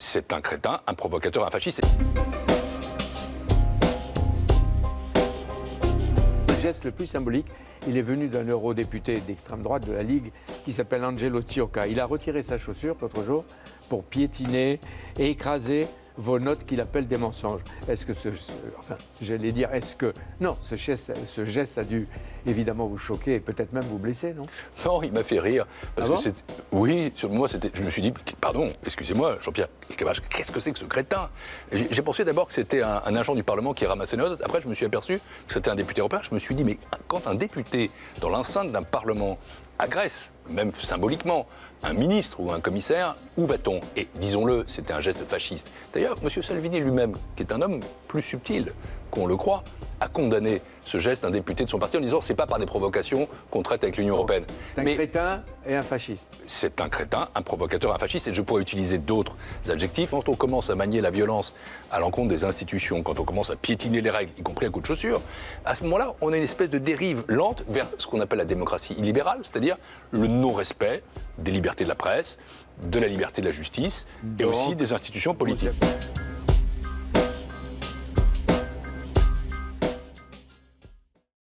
C'est un crétin, un provocateur, un fasciste. Le geste le plus symbolique, il est venu d'un eurodéputé d'extrême droite de la Ligue qui s'appelle Angelo Ciocca. Il a retiré sa chaussure l'autre jour pour piétiner et écraser vos notes qu'il appelle des mensonges. Est-ce que Non, ce geste a dû évidemment vous choquer et peut-être même vous blesser, non? Non, il m'a fait rire. Parce Ah que bon c'est... Oui, sur moi, je me suis dit, pardon, excusez-moi, Jean-Pierre Elkabbach, qu'est-ce que c'est que ce crétin? J'ai pensé d'abord que c'était un agent du Parlement qui ramassait nos notes. Après, je me suis aperçu que c'était un député européen. Je me suis dit, mais quand un député, dans l'enceinte d'un Parlement, agresse, même symboliquement, un ministre ou un commissaire, où va-t-on? Et disons-le, c'était un geste fasciste. D'ailleurs, M. Salvini lui-même, qui est un homme plus subtil qu'on le croit, a condamné ce geste d'un député de son parti en disant c'est pas par des provocations qu'on traite avec l'Union européenne. C'est un crétin et un fasciste. C'est un crétin, un provocateur, un fasciste, et je pourrais utiliser d'autres adjectifs. Quand on commence à manier la violence à l'encontre des institutions, quand on commence à piétiner les règles, y compris à coups de chaussure, à ce moment-là, on a une espèce de dérive lente vers ce qu'on appelle la démocratie illibérale, c'est-à-dire le non-respect des libertés de la presse, de la liberté de la justice et aussi des institutions politiques.